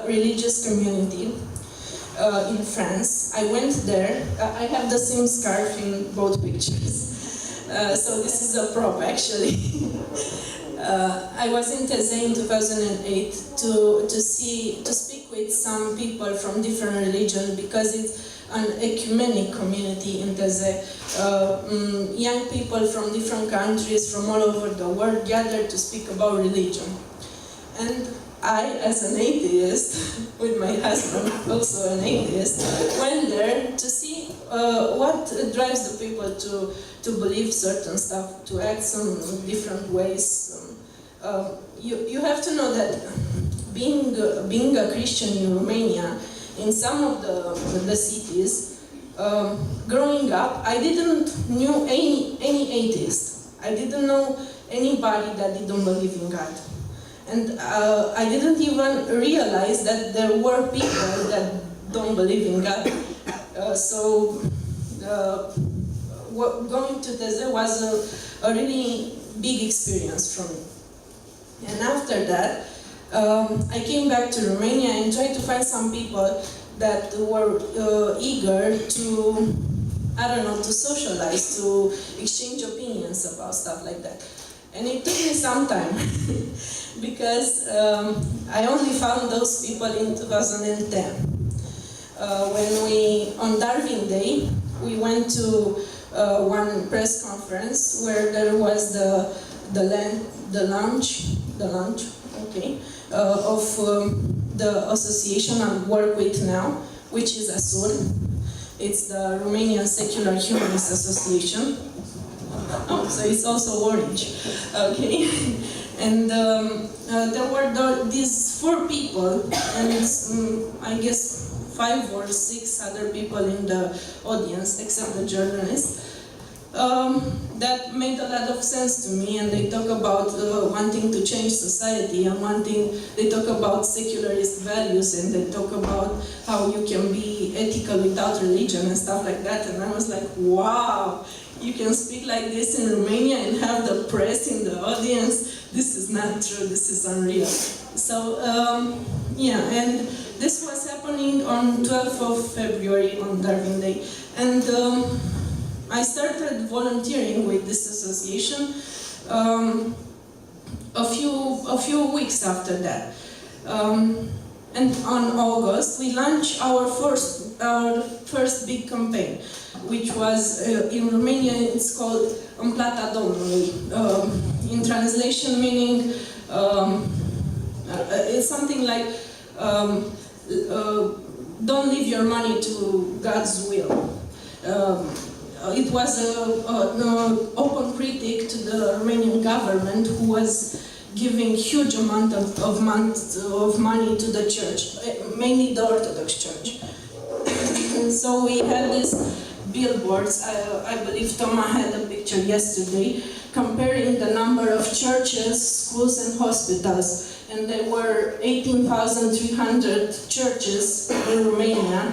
Religious community in France. I went there. I have the same scarf in both pictures. So this is a prop actually. I was in Thésée in 2008 to speak with some people from different religions because it's an ecumenic community in Thésée. Young people from different countries from all over the world gathered to speak about religion. And I, as an atheist, with my husband, also an atheist, went there to see what drives the people to believe certain stuff, to act some different ways. You have to know that being a Christian in Romania, in some of the cities, growing up, I didn't know any atheist. I didn't know anybody that didn't believe in God. And I didn't even realize that there were people that don't believe in God. Going to Thésée was a really big experience for me. And after that, I came back to Romania and tried to find some people that were eager to, I don't know, to socialize, to exchange opinions about stuff like that. And it took me some time because I only found those people in 2010. When on Darwin Day, we went to one press conference where there was the launch, okay, of the association I work with now, which is ASUR. It's the Romanian Secular Humanist Association. Oh, so it's also orange, okay. And there were these 4 people, and I guess 5 or 6 other people in the audience, except the journalist, that made a lot of sense to me. And they talk about wanting to change society, and they talk about secularist values, and they talk about how you can be ethical without religion and stuff like that. And I was like, wow! You can speak like this in Romania and have the press in the audience. This is not true, this is unreal. So, yeah, and this was happening on 12th of February on Darwin Day. And I started volunteering with this association a few weeks after that. And on August, we launched our first big campaign, which was, in Romania, it's called În plata Domnului. In translation, meaning, it's something like, don't leave your money to God's will. It was an open critique to the Romanian government, who was giving huge amount of money to the church, mainly the Orthodox Church. And so we had these billboards. I believe Thomas had a picture yesterday, comparing the number of churches, schools and hospitals. And there were 18,300 churches in Romania,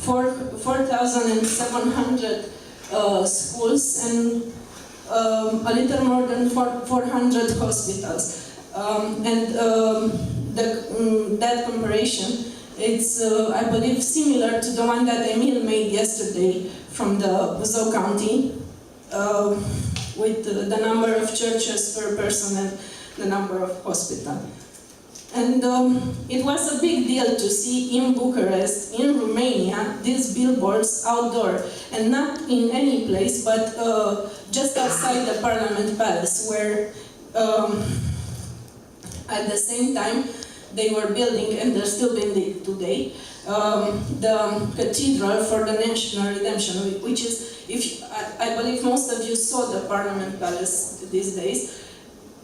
4,700 schools, and a little more than 400 hospitals. That comparison, it's, I believe, similar to the one that Emil made yesterday from the Buzău County, with the number of churches per person and the number of hospitals. And it was a big deal to see in Bucharest, in Romania, these billboards outdoor, and not in any place, but just outside the Parliament Palace, where at the same time they were building, and they're still building today, the Cathedral for the National Redemption, which is, I believe most of you saw the Parliament Palace these days.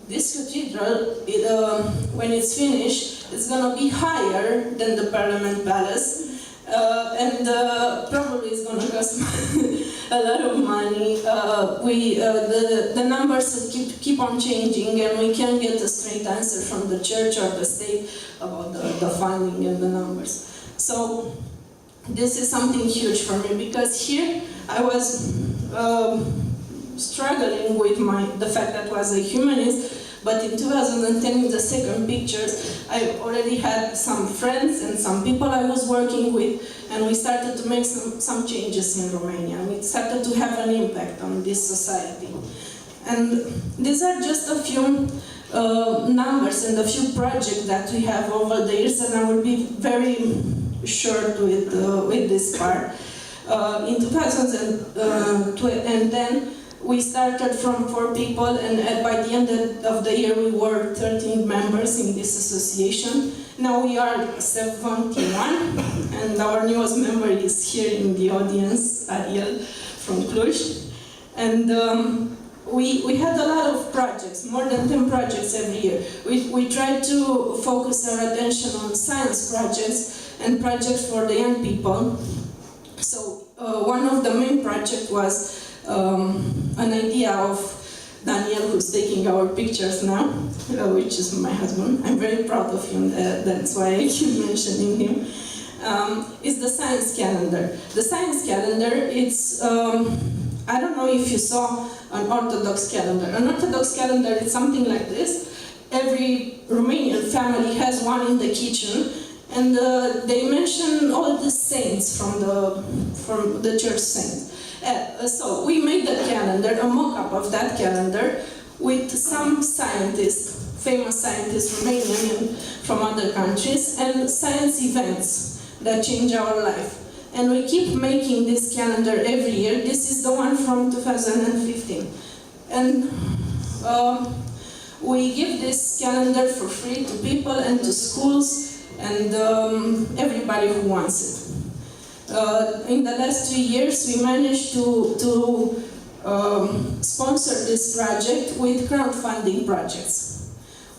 This cathedral, when it's finished, it's going to be higher than the Parliament Palace, and probably it's going to cost a lot of money. The numbers keep on changing, and we can't get a straight answer from the church or the state about the funding and the numbers. So this is something huge for me, because here I was struggling with the fact that I was a humanist, But in 2010, in the second picture, I already had some friends and some people I was working with, and we started to make some changes in Romania. We started to have an impact on this society. And these are just a few numbers and a few projects that we have over the years, and I will be very short with this part. In 2010, we started from 4 people, and by the end of the year we were 13 members in this association. Now we are 71, and our newest member is here in the audience, Ariel from Cluj. And we had a lot of projects, more than 10 projects every year. We tried to focus our attention on science projects and projects for the young people. So one of the main projects was an idea of Daniel, who's taking our pictures now, which is my husband. I'm very proud of him, that's why I keep mentioning him. Is the science calendar. The science calendar, it's, I don't know if you saw an Orthodox calendar. An Orthodox calendar is something like this. Every Romanian family has one in the kitchen, and they mention all the saints from the church saints. So we made the calendar, a mock-up of that calendar, with some scientists, famous scientists, Romanian and from other countries, and science events that change our life. And we keep making this calendar every year. This is the one from 2015. And we give this calendar for free to people and to schools and everybody who wants it. In the last 2 years, we managed to sponsor this project with crowdfunding projects.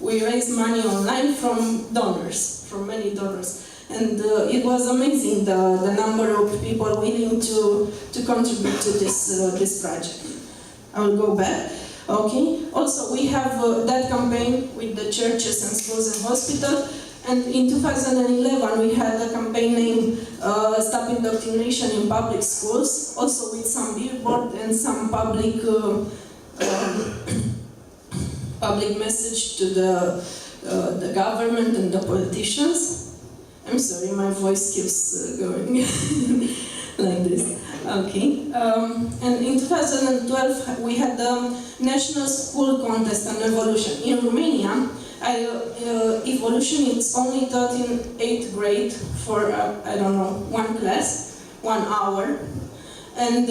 We raised money online from donors, from many donors. And it was amazing, the number of people willing to contribute to this project. I will go back. Okay. Also, we have that campaign with the churches and schools and hospitals. And in 2011, we had a campaign named Stop Indoctrination in Public Schools, also with some billboard and some public message to the government and the politicians. I'm sorry, my voice keeps going like this. Okay. And in 2012, we had the National School Contest on Evolution. In Romania, evolution is only taught in 8th grade for, I don't know, one class, 1 hour. And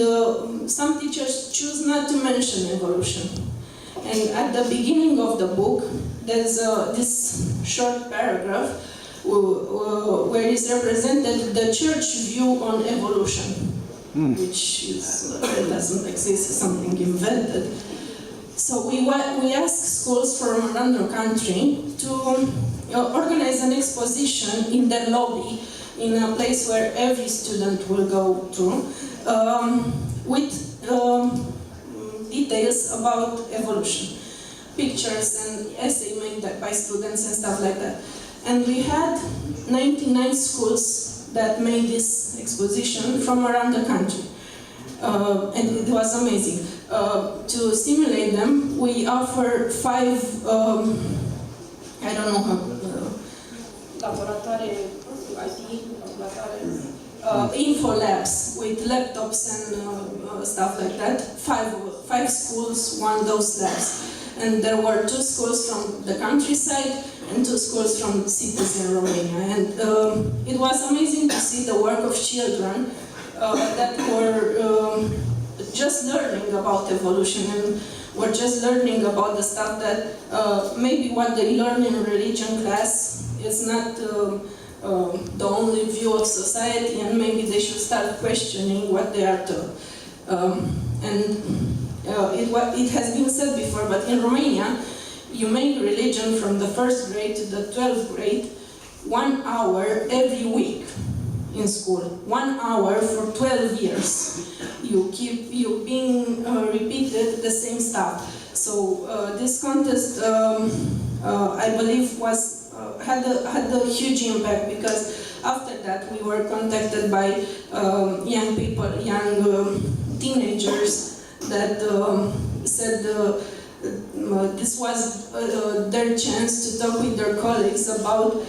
some teachers choose not to mention evolution. And at the beginning of the book, there's this short paragraph where is represented the church view on evolution, which is, doesn't exist, it's something invented. So we asked schools from around the country to organize an exposition in their lobby, in a place where every student will go to, with details about evolution, pictures and essays made by students and stuff like that. And we had 99 schools that made this exposition from around the country. And it was amazing. To stimulate them, we offer 5, I don't know how, info labs with laptops and stuff like that. 5 schools won those labs. And there were 2 schools from the countryside and 2 schools from cities in Romania. And it was amazing to see the work of children that were just learning about evolution and were just learning about the stuff that maybe what they learn in religion class is not the only view of society, and maybe they should start questioning what they are taught. It has been said before, but in Romania, you make religion from the 1st grade to the 12th grade, 1 hour every week in school. 1 hour for 12 years. You being repeated the same stuff. So this contest, I believe, had a huge impact, because after that we were contacted by young people, young teenagers that said this was their chance to talk with their colleagues about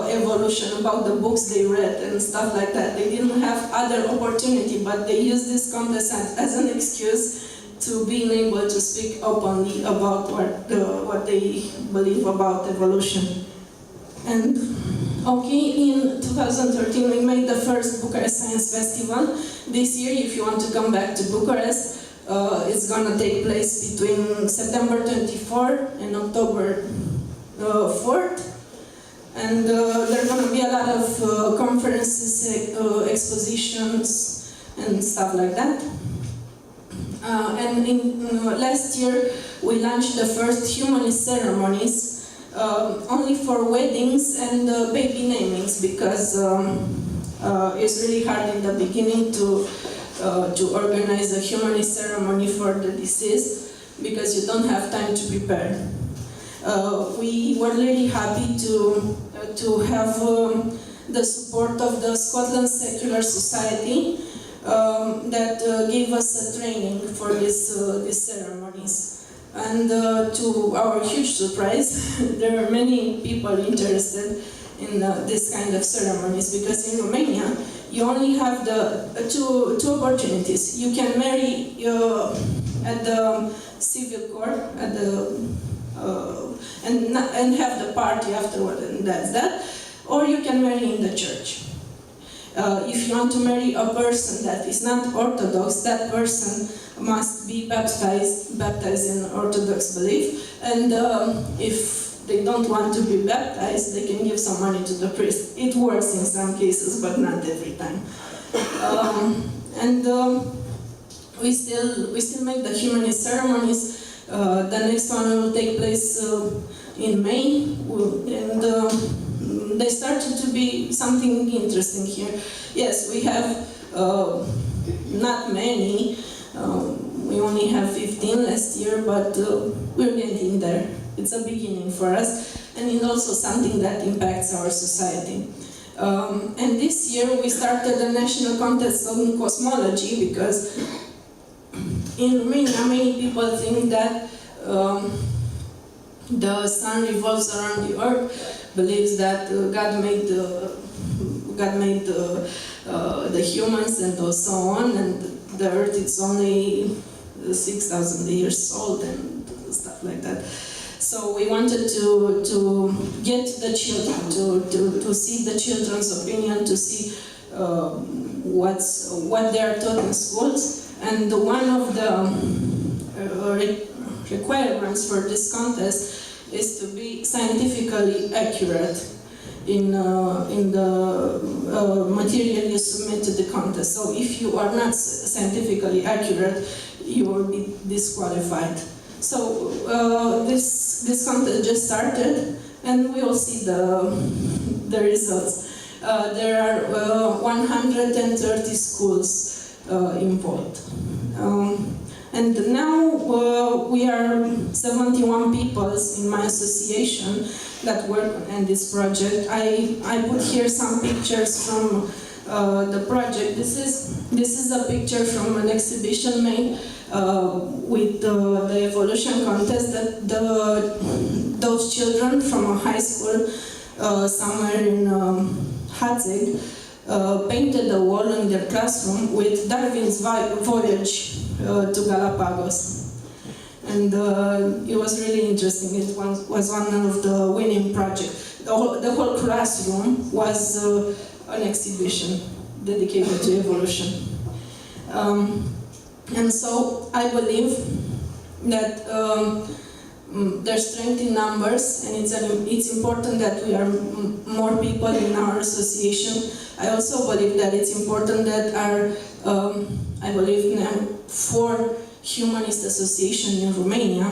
evolution, about the books they read and stuff like that. They didn't have other opportunity, but they used this contest as an excuse to being able to speak openly about what they believe about evolution. And okay, in 2013 we made the first Bucharest Science Festival. This year, if you want to come back to Bucharest, it's going to take place between September 24 and October 4th. And there are going to be a lot of conferences, expositions, and stuff like that. And last year, we launched the first Humanist ceremonies, only for weddings and baby namings, because it's really hard in the beginning to organize a Humanist ceremony for the deceased, because you don't have time to prepare. We were really happy to have the support of the Scotland Secular Society that gave us a training for these ceremonies. And to our huge surprise, there are many people interested in this kind of ceremonies, because in Romania you only have the two opportunities. You can marry at the civil court, at the and have the party afterward, and that's that. Or you can marry in the church. If you want to marry a person that is not Orthodox, that person must be baptized in Orthodox belief. And if they don't want to be baptized, they can give some money to the priest. It works in some cases, but not every time. We still make the Humanist ceremonies. The next one will take place in May, and they started to be something interesting here. Yes, we have not many. We only have 15 last year, but we're getting there. It's a beginning for us, and it's also something that impacts our society. And this year we started a national contest on cosmology, because in Romania many people think that the sun revolves around the earth, believes that God made the humans and so on, and the earth is only 6,000 years old and stuff like that. So we wanted to get the children, to see the children's opinion, to see what they are taught in schools. And one of the requirements for this contest is to be scientifically accurate in the material you submit to the contest. So if you are not scientifically accurate, you will be disqualified. So this contest just started, and we will see the results. There are 130 schools involved. And now we are 71 people in my association that work on this project. I put here some pictures from the project. This is a picture from an exhibition made with the evolution contest that those children from a high school somewhere in Hatzeg painted a wall in their classroom with Darwin's voyage to Galapagos. And it was really interesting. It was one of the winning projects. The whole classroom was an exhibition dedicated to evolution. And so I believe that there's strength in numbers, and it's important that we are more people in our association. I also believe that it's important that I believe now 4 humanist associations in Romania.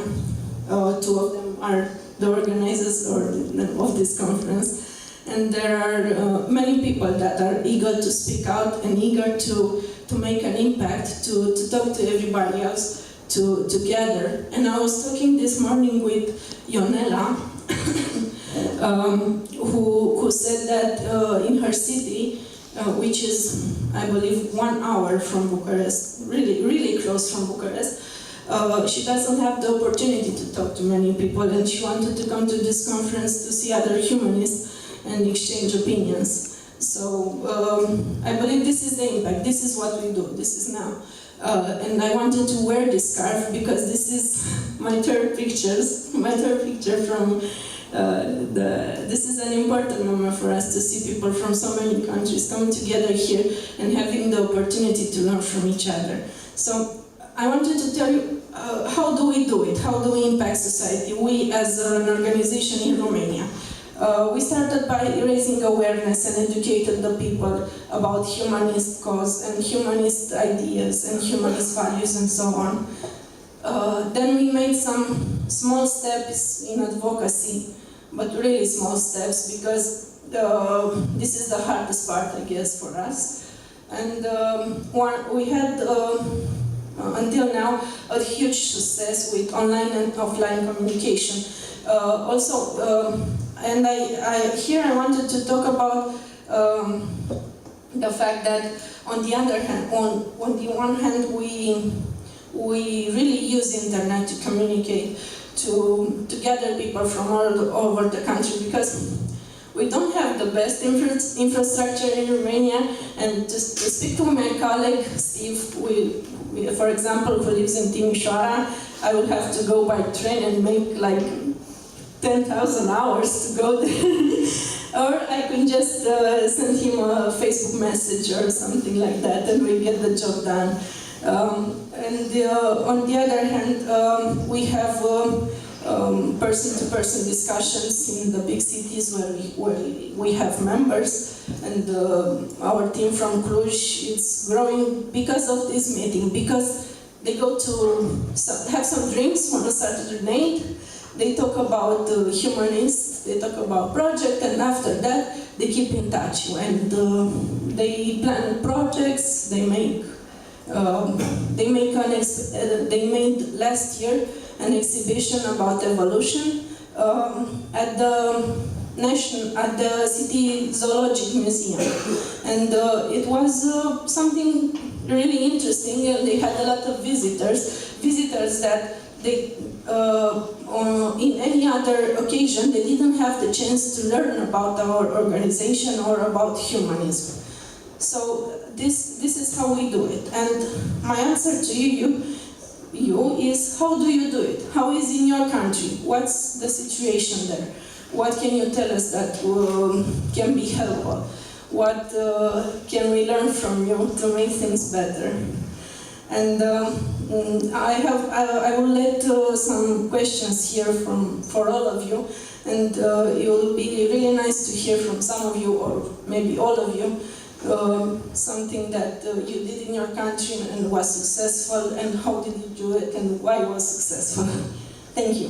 2 of them are the organizers of this conference. And there are many people that are eager to speak out and eager to make an impact, to talk to everybody else, to gather. And I was talking this morning with Ionela, who said that in her city, which is, I believe, 1 hour from Bucharest, really, really close from Bucharest, she doesn't have the opportunity to talk to many people, and she wanted to come to this conference to see other humanists and exchange opinions. So I believe this is the impact, this is what we do, this is now. And I wanted to wear this scarf because this is my third picture from this is an important moment for us to see people from so many countries coming together here and having the opportunity to learn from each other. So I wanted to tell you, how do we do it? How do we impact society? We as an organization in Romania. We started by raising awareness and educating the people about humanist cause and humanist ideas and humanist values and so on. Then we made some small steps in advocacy, but really small steps, because this is the hardest part, I guess, for us. And we had, until now, a huge success with online and offline communication. And here I wanted to talk about the fact that on the other hand, on the one hand, we really use internet to communicate, to gather people from all over the country, because we don't have the best infrastructure in Romania. And to speak to my colleague Steve, for example, who lives in Timișoara, I would have to go by train and make like 10,000 hours to go there. Or I could just send him a Facebook message or something like that, and we get the job done. On the other hand, we have person-to-person discussions in the big cities where we have members, and our team from Cluj is growing because of this meeting, because they go to have some drinks on a Saturday night. They talk about humanists, they talk about project, and after that they keep in touch, and they plan projects. They made last year an exhibition about evolution at the City Zoological Museum, and it was something really interesting. And they had a lot of visitors that they, in any other occasion, they didn't have the chance to learn about our organization or about humanism. So this is how we do it. And my answer to you is, how do you do it? How is in your country? What's the situation there? What can you tell us that can be helpful? What can we learn from you to make things better? And I will let some questions here for all of you, and it will be really nice to hear from some of you, or maybe all of you, something that you did in your country and was successful, and how did you do it, and why it was successful. Thank you.